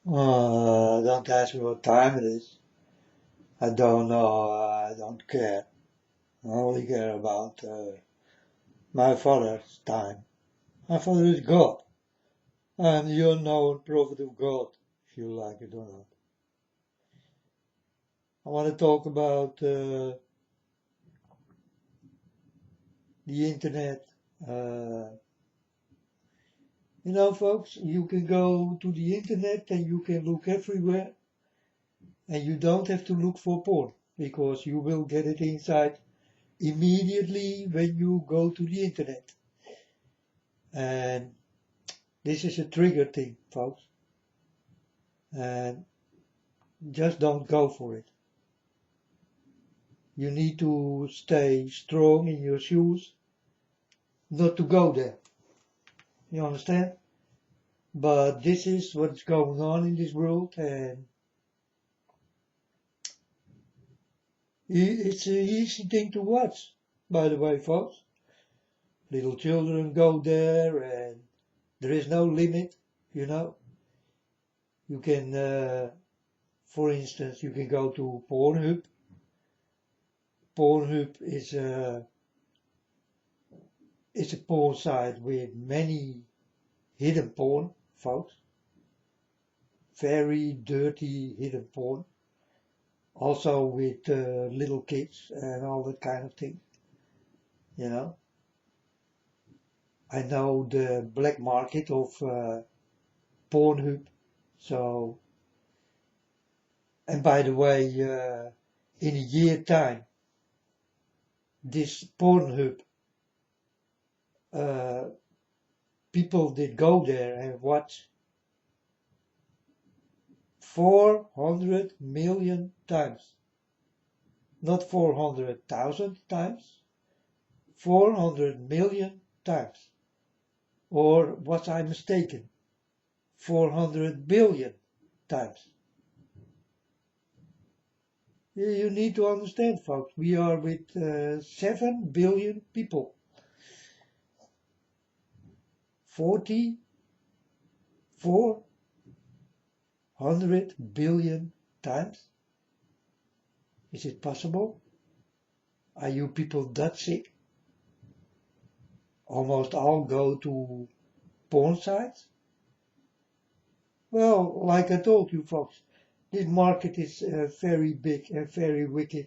Don't ask me what time it is. I don't know. I don't care. I only care about my Father's time. My Father is God. I'm the unknown prophet of God, if you like it or not. I want to talk about the internet. Uh, folks, you can go to the internet and you can look everywhere, and you don't have to look for porn because you will get it inside immediately when you go to the internet. And this is a trigger thing, folks. And just don't go for it. You need to stay strong in your shoes, not to go there. You understand? But this is what's going on in this world, and it's an easy thing to watch, by the way, folks. Little children go there, and there is no limit, you know. You can, for instance, you can go to Pornhub. Pornhub is a porn site with many hidden porn, folks. Very dirty hidden porn. Also with little kids and all that kind of thing. You know. I know the black market of Pornhub. So, and by the way, in a year time, this Pornhub, uh, people did go there and watch 400 million times. Not 400,000 times, 400 million times. Or was I mistaken? 400 billion times. You need to understand, folks, we are with 7 billion people. 400 billion times? Is it possible? Are you people that sick? Almost all go to porn sites? Well, like I told you folks, this market is very big and very wicked,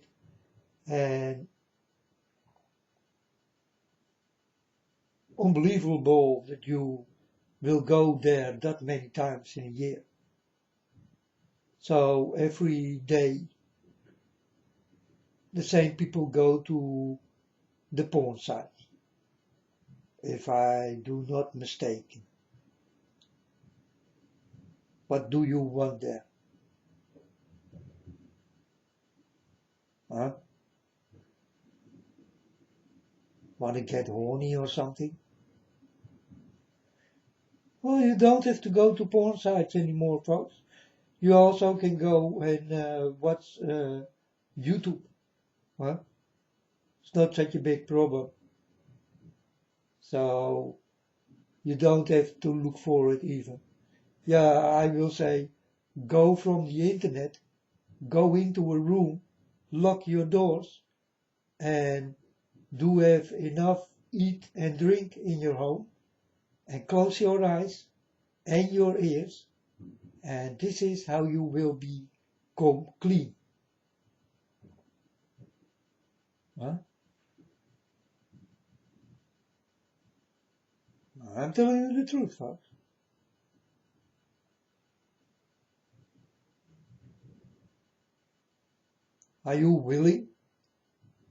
and unbelievable that you will go there that many times in a year. So every day the same people go to the porn sites, if I do not mistaken. What do you want there? Huh? Want to get horny or something? Well, you don't have to go to porn sites anymore, folks. You also can go and watch YouTube. Huh? It's not such a big problem. So you don't have to look for it even. Yeah, I will say, go from the internet, go into a room, lock your doors, and do have enough eat and drink in your home, and close your eyes and your ears, and this is how you will become clean. Huh? I'm telling you the truth, folks. Are you willing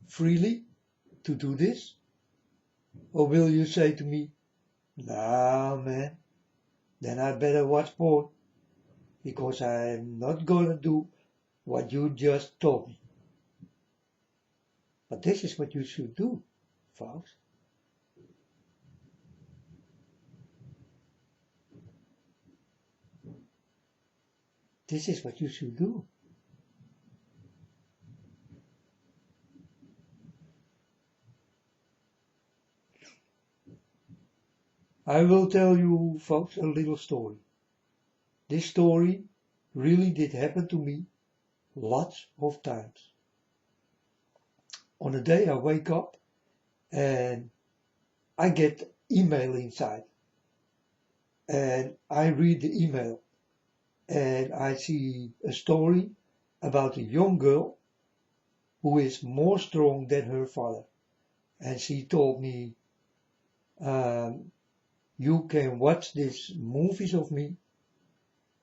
freely to do this? Or will you say to me, nah, man, then I better watch porn because I'm not gonna do what you just told me. But this is what you should do, folks. This is what you should do. I will tell you, folks, a little story. This story really did happen to me lots of times. On a day I wake up and I get email inside, and I read the email and I see a story about a young girl who is more strong than her father. And she told me, you can watch these movies of me.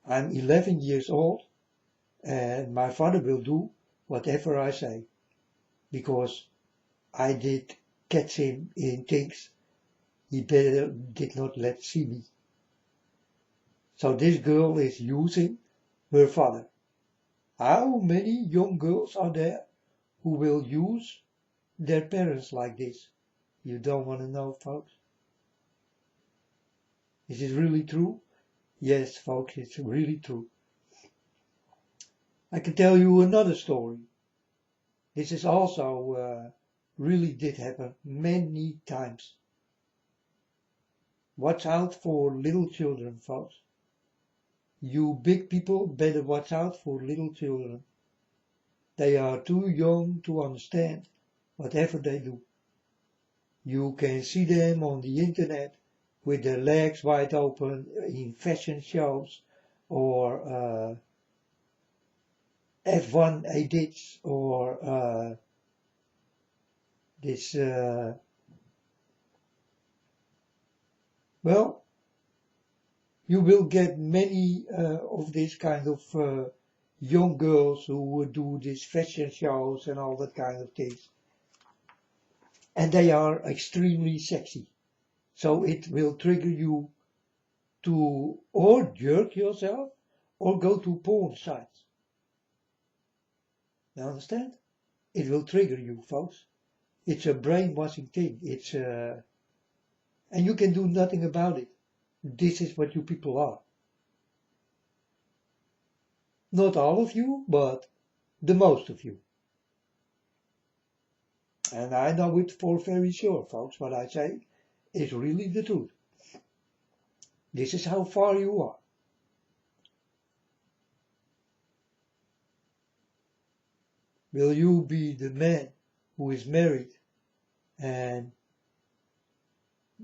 I'm 11 years old and my father will do whatever I say, because I did catch him in things he better did not let see me. So this girl is using her father. How many young girls are there who will use their parents like this? You don't want to know, folks. Is it really true? Yes, folks, it's really true. I can tell you another story. This is also really did happen many times. Watch out for little children, folks. You big people better watch out for little children. They are too young to understand whatever they do. You can see them on the internet with their legs wide open in fashion shows or F1 edits or this, well, you will get many of these kind of young girls who would do these fashion shows and all that kind of things. And they are extremely sexy. So it will trigger you to or jerk yourself or go to porn sites. You understand? It will trigger you, folks. It's a brainwashing thing. And you can do nothing about it. This is what you people are. Not all of you, but the most of you. And I know it for very sure, folks. What I say is really the truth. This is how far you are. Will you be the man who is married and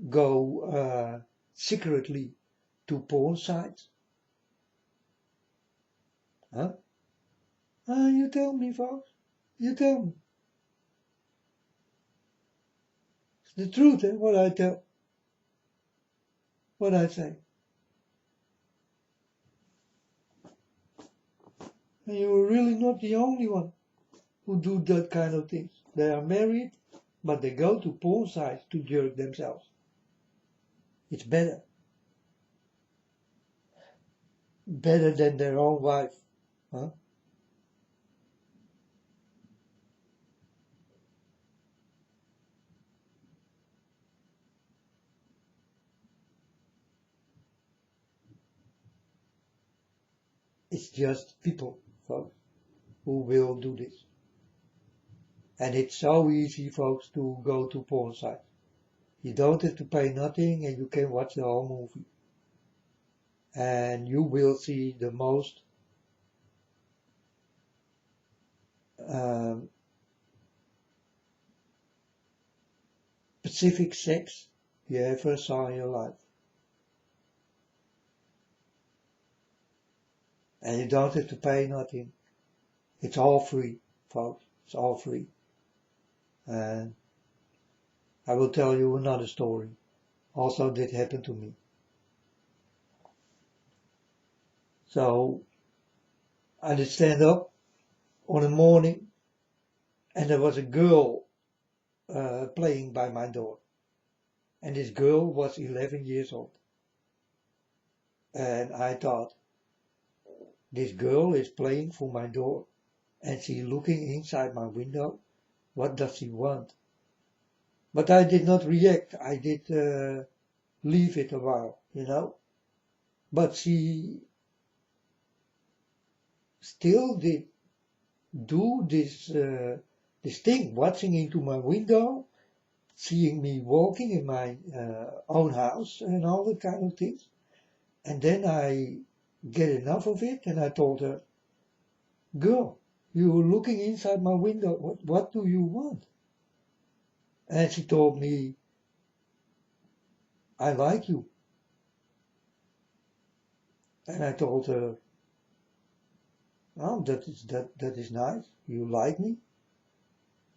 go secretly to porn sites? Huh? You tell me, folks. You tell me. It's the truth, eh? What I tell. What I say. And you're really not the only one who do that kind of things. They are married, but they go to porn sites to jerk themselves. It's better. Better than their own wife. Huh? It's just people, folks, who will do this. And it's so easy, folks, to go to porn sites. You don't have to pay nothing and you can watch the whole movie. And you will see the most specific sex you ever saw in your life. And you don't have to pay nothing. It's all free, folks. It's all free. And I will tell you another story. Also did happen to me. So I did stand up on a morning and there was a girl playing by my door. And this girl was 11 years old. And I thought, this girl is playing for my door and she's looking inside my window. What does she want? But I did not react. I did leave it a while, you know. But she still did do this thing, watching into my window, seeing me walking in my own house and all that kind of things. And then I get enough of it, and I told her, girl, you're looking inside my window, what do you want? And she told me, I like you. And I told her, oh, that is nice, you like me?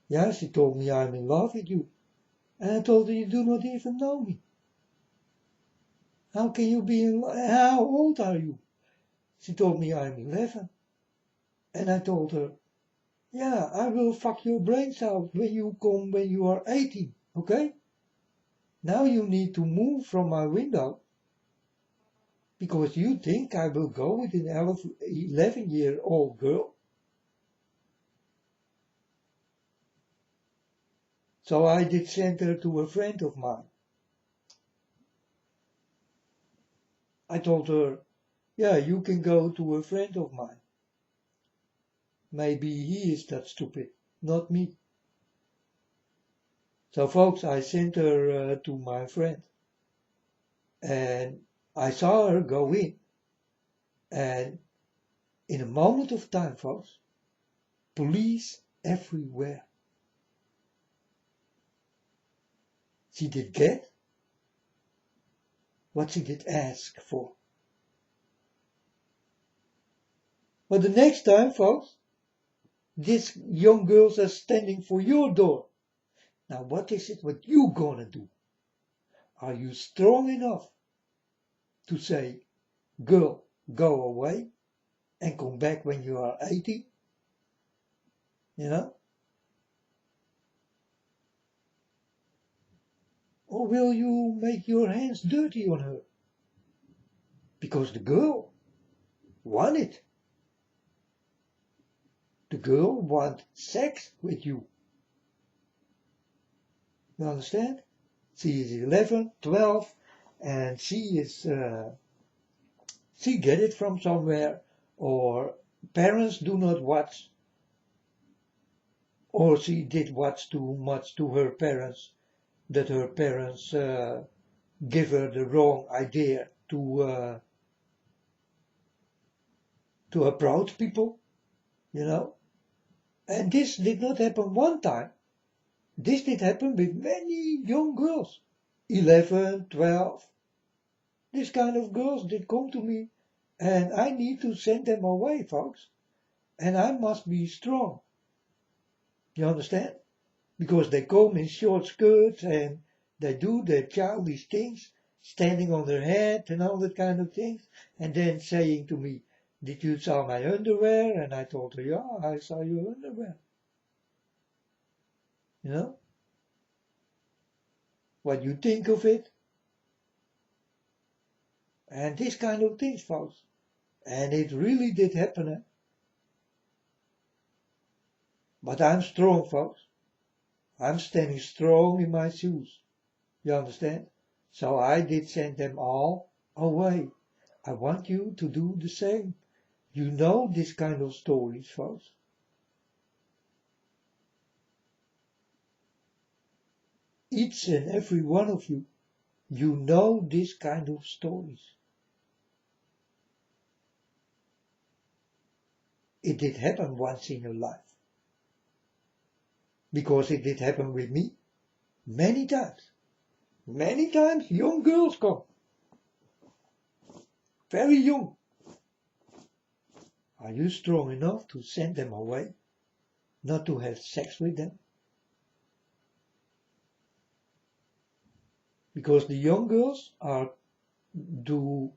Yeah, she told me I'm in love with you. And I told her, you do not even know me. How can you be in love? How old are you? She told me I'm 11. And I told her, yeah, I will fuck your brains out when you are 18, okay? Now you need to move from my window because you think I will go with an 11-year-old girl. So I did send her to a friend of mine. I told her, yeah, you can go to a friend of mine. Maybe he is that stupid, not me. So folks, I sent her to my friend. And I saw her go in. And in a moment of time, folks, police everywhere. She did get what she did ask for. But the next time, folks, these young girls are standing for your door. Now what is it what you gonna do? Are you strong enough to say, girl, go away and come back when you are 80? You know? Or will you make your hands dirty on her? Because the girl want it. The girl want sex with you. You understand? She is 11, 12, and she get it from somewhere, or parents do not watch, or she did watch too much to her parents, that her parents give her the wrong idea to approach people, you know. And this did not happen one time. This did happen with many young girls, 11, 12. This kind of girls did come to me, and I need to send them away, folks. And I must be strong. You understand? Because they come in short skirts and they do their childish things, standing on their head and all that kind of things, and then saying to me, did you saw my underwear? And I told her, yeah, I saw your underwear. You know? What you think of it? And this kind of things, folks. And it really did happen. Eh? But I'm strong, folks. I'm standing strong in my shoes. You understand? So I did send them all away. I want you to do the same. You know this kind of stories, folks. Each and every one of you, you know this kind of stories. It did happen once in your life. Because it did happen with me many times. Many times young girls come. Very young. Are you strong enough to send them away? Not to have sex with them? Because the young girls do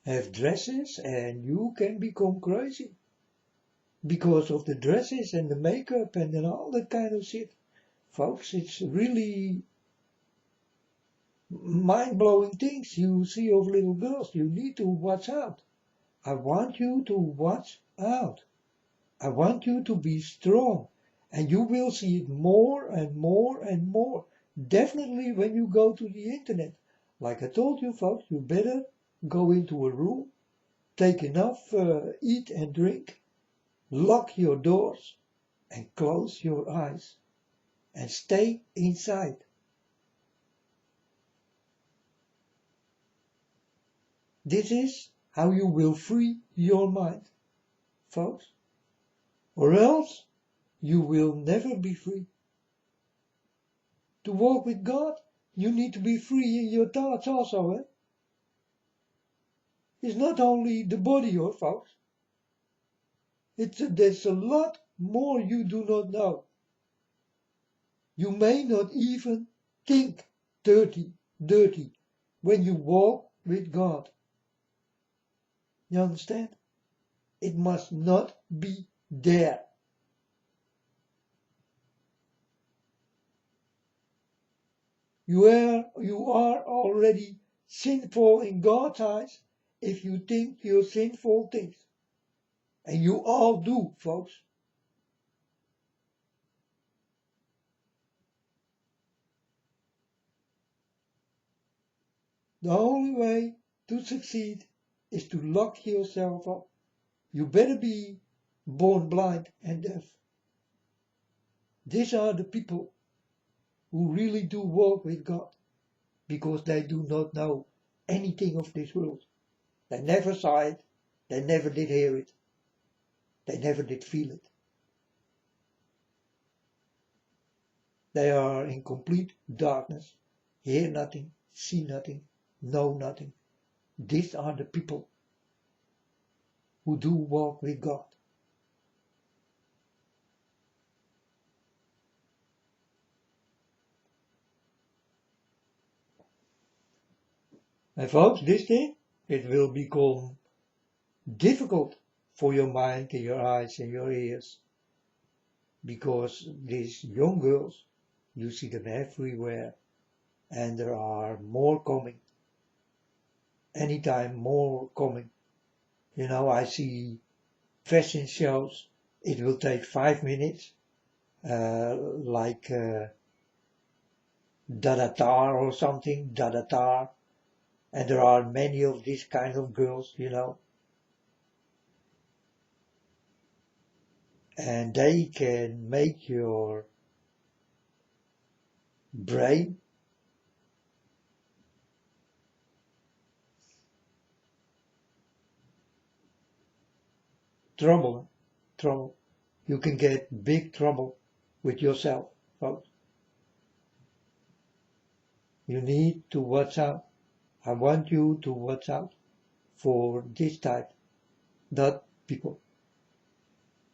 have dresses and you can become crazy. Because of the dresses and the makeup and all that kind of shit. Folks, it's really mind-blowing things you see of little girls. You need to watch out. I want you to watch out. I want you to be strong. And you will see it more and more and more. Definitely when you go to the internet. Like I told you, folks, you better go into a room, take enough, eat and drink, lock your doors, and close your eyes. And stay inside. This is how you will free your mind, folks. Or else you will never be free. To walk with God, you need to be free in your thoughts also, eh? It's not only the body, folks. There's a lot more you do not know. You may not even think dirty when you walk with God. You understand? It must not be there. You are already sinful in God's eyes if you think you're sinful things. And you all do, folks. The only way to succeed is to lock yourself up. You better be born blind and deaf. These are the people who really do walk with God, because they do not know anything of this world. They never saw it, they never did hear it, they never did feel it. They are in complete darkness, hear nothing, see nothing, know nothing. These are the people who do walk with God. And folks, this thing, it will become difficult for your mind and your eyes and your ears, because these young girls, you see them everywhere, and there are more coming, anytime more coming. You know, I see fashion shows, it will take 5 minutes, like Dadatar or something, Dadatar, and there are many of these kind of girls, you know, and they can make your brain trouble. You can get big trouble with yourself, folks. You need to watch out. I want you to watch out for this type, that people.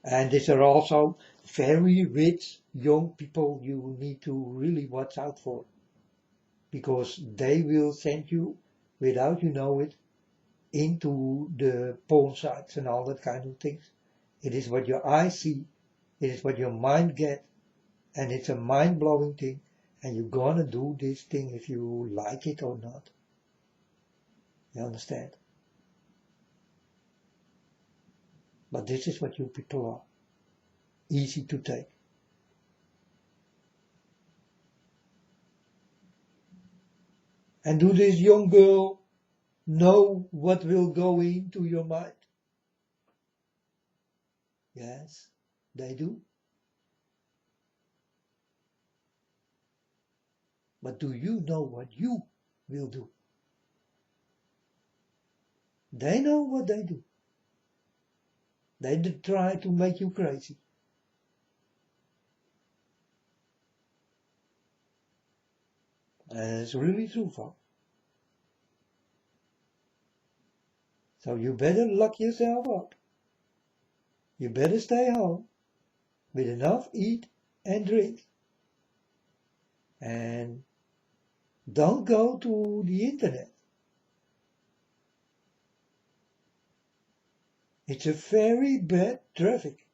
And these are also very rich young people you need to really watch out for, because they will send you, without you know it, into the porn sites and all that kind of things. It is what your eyes see, it is what your mind gets, and it's a mind-blowing thing, and you're gonna do this thing if you like it or not. You understand? But this is what you people are. Easy to take. And do this young girl know what will go into your mind? Yes, they do. But do you know what you will do? They know what they do. They try to make you crazy. And it's really true, folks. So you better lock yourself up. You better stay home with enough eat and drink. And don't go to the internet. It's a very bad traffic.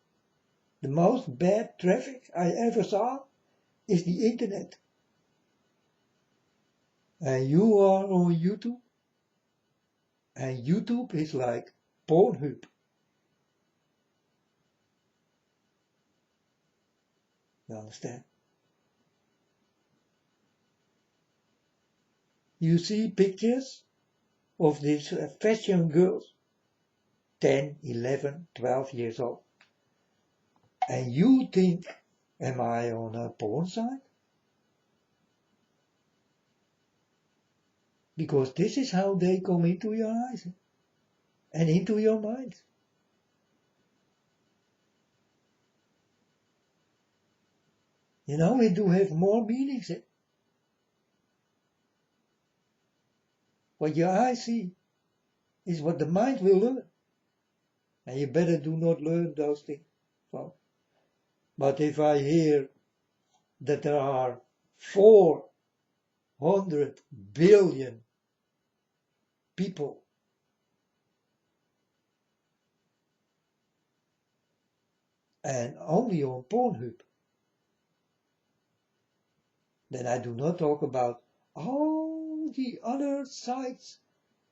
The most bad traffic I ever saw is the internet. And you are on YouTube. And YouTube is like Pornhub. You understand? You see pictures of these fashion girls, 10, 11, 12 years old. And you think, am I on a porn site? Because this is how they come into your eyes. and into your mind. You know, it do have more meanings. What your eyes see is what the mind will learn. And you better do not learn those things. Well, but if I hear that there are 400 billion people and only on Pornhub, then I do not talk about all the other sites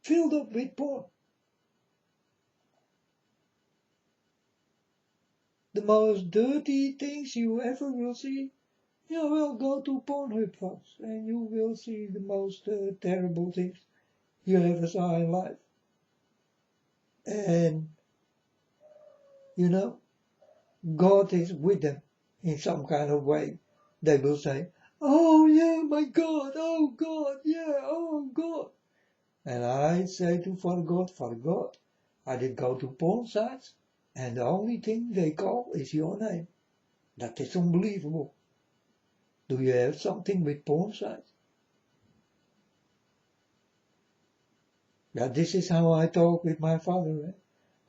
filled up with porn. The most dirty things you ever will see, you will go to Pornhub, folks, and you will see the most terrible things you ever saw in life. And, you know, God is with them in some kind of way. They will say, oh yeah, my God, oh God, yeah, oh God. And I say to Father God, I did go to porn sites, and the only thing they call is your name. That is unbelievable. Do you have something with porn sites? Yeah, this is how I talk with my father.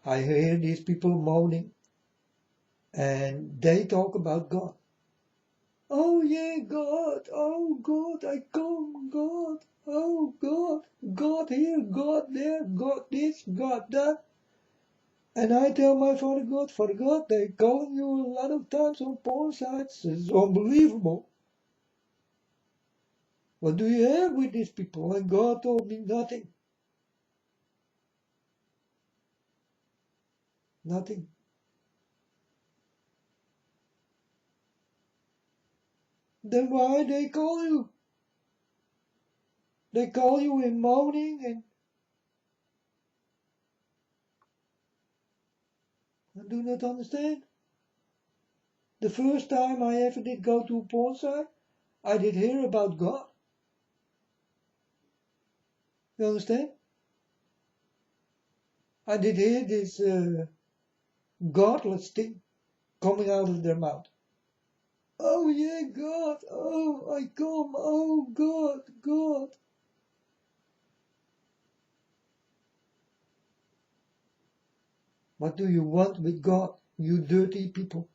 I hear these people moaning, and they talk about God. Oh yeah, God, oh God, I come, God, oh God, God here, God there, God this, God that. And I tell my Father God, they're calling you a lot of times on porn sites. It's unbelievable. What do you have with these people? And God told me nothing. Nothing. Then why they call you? They call you in moaning and I do not understand. The first time I ever did go to a porn site, I did hear about God. You understand? I did hear this godless thing coming out of their mouth. Oh yeah, God, oh, I come, oh God, God. What do you want with God, you dirty people?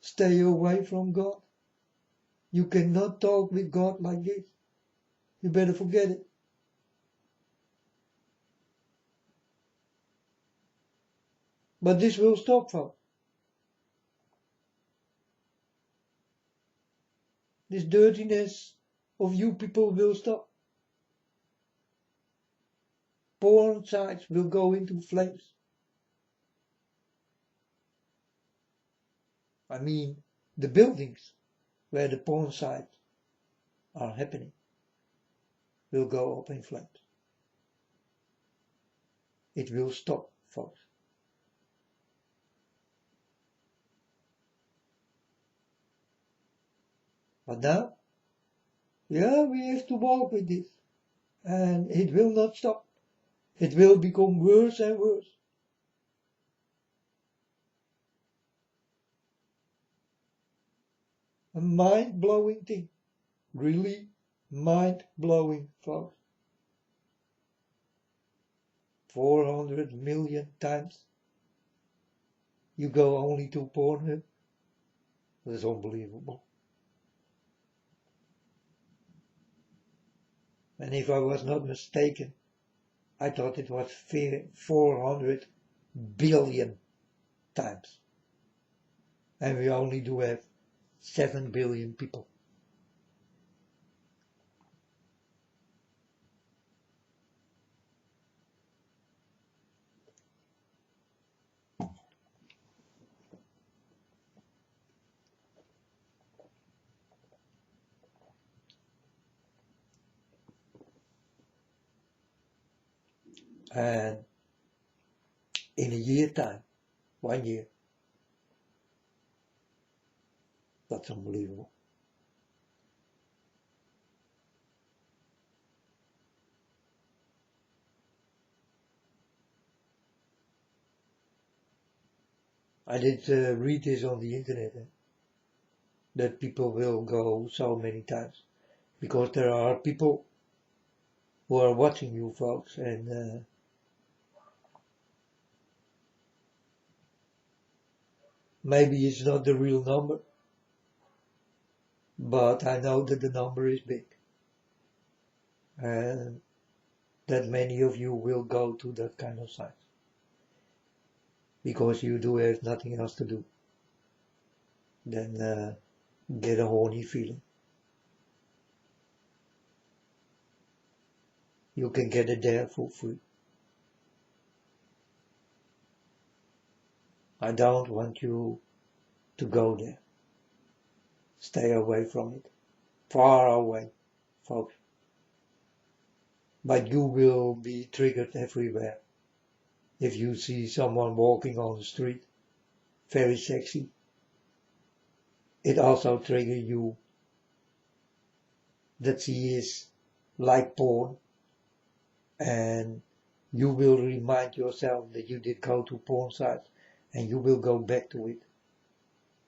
Stay away from God. You cannot talk with God like this. You better forget it. But this will stop, folks. This dirtiness of you people will stop. Porn sites will go into flames. I mean, the buildings where the porn sites are happening will go up in flames. It will stop, folks. But now, yeah, we have to walk with this. And it will not stop. It will become worse and worse. A mind-blowing thing. Really mind-blowing, folks. 400 million times. You go only to Pornhub. That's unbelievable. And if I was not mistaken, I thought it was 400 billion times. And we only do have 7 billion people. And in a year time, 1 year, that's unbelievable. I did read this on the internet, that people will go so many times, because there are people who are watching you folks, and maybe it's not the real number, but I know that the number is big, and that many of you will go to that kind of sites, because you do have nothing else to do than get a horny feeling. You can get it there for free. I don't want you to go there. Stay away from it. Far away, folks. But you will be triggered everywhere. If you see someone walking on the street, very sexy, it also triggers you that she is like porn, and you will remind yourself that you did go to porn sites, and you will go back to it.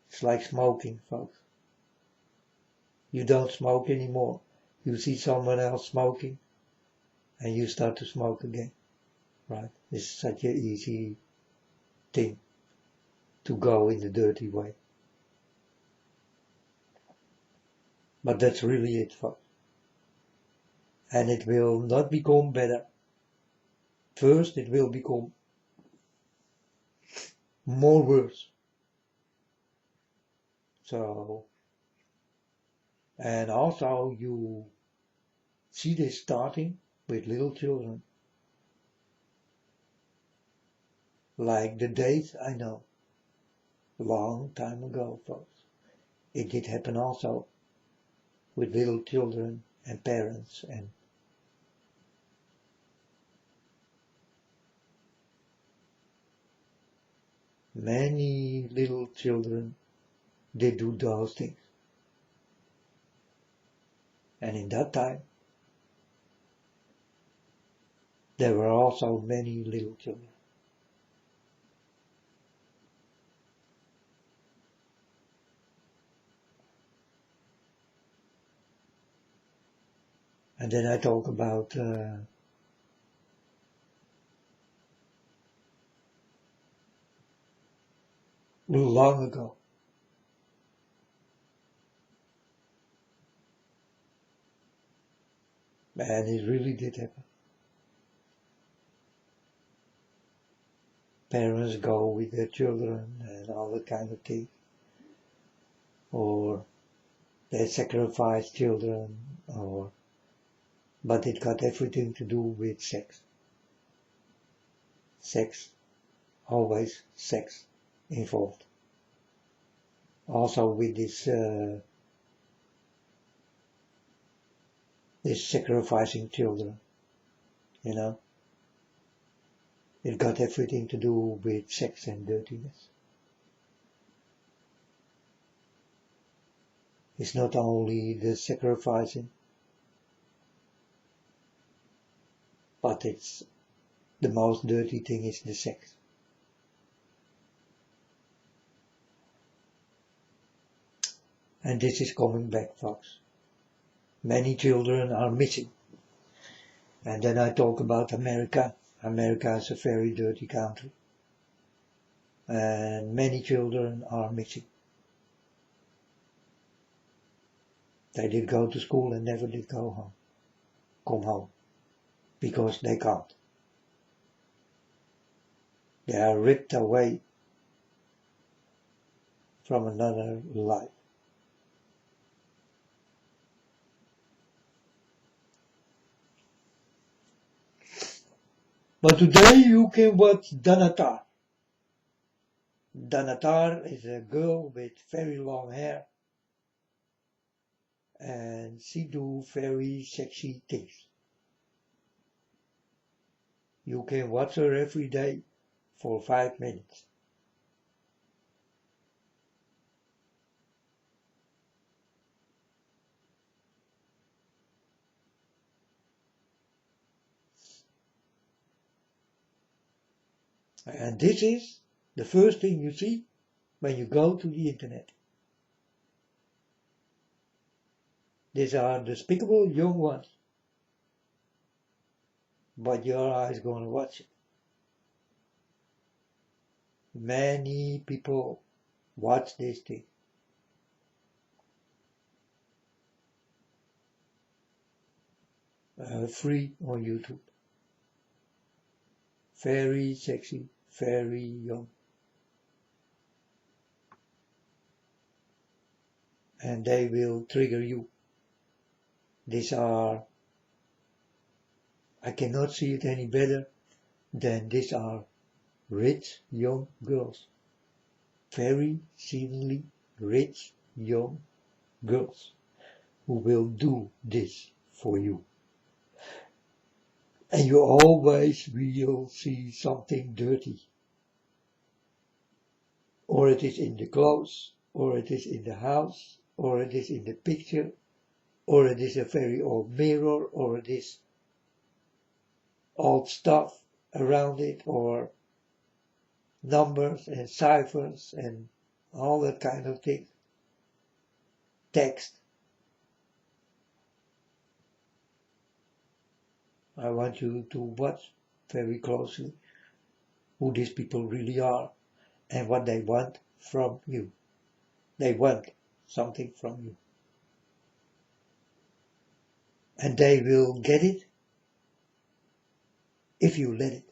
It's like smoking, folks. You don't smoke anymore. You see someone else smoking, and you start to smoke again, right? It's such an easy thing to go in the dirty way. But that's really it, folks. And it will not become better. First, it will become more worse. So, and also you see this starting with little children. Like the days I know, long time ago, folks. It did happen also with little children and parents, and many little children did do those things. And in that time, there were also many little children. And then I talk about long ago. And it really did happen. Parents go with their children and all that kind of thing. Or they sacrifice children, but it got everything to do with sex. Sex, always sex involved. Also with this sacrificing children, you know. It got everything to do with sex and dirtiness. It's not only the sacrificing, but it's the most dirty thing is the sex. And this is coming back, folks. Many children are missing. And then I talk about America. America is a very dirty country. And many children are missing. They did go to school and never did come home. Because they can't. They are ripped away from another life. But today you can watch Danatar. Danatar is a girl with very long hair, and she do very sexy things. You can watch her every day for 5 minutes. And this is The first thing you see when you go to the internet. These are despicable young ones. But your eyes gonna watch it. Many people watch this thing. Free on YouTube. Very sexy, very young. And they will trigger you. These are, I cannot see it any better than these are rich young girls. Very seemingly rich young girls who will do this for you. And you always will see something dirty. Or it is in the clothes, or it is in the house, or it is in the picture, or it is a very old mirror, or it is old stuff around it, or numbers and ciphers and all that kind of thing. Text. I want you to watch very closely who these people really are and what they want from you. They want something from you. And they will get it if you let it.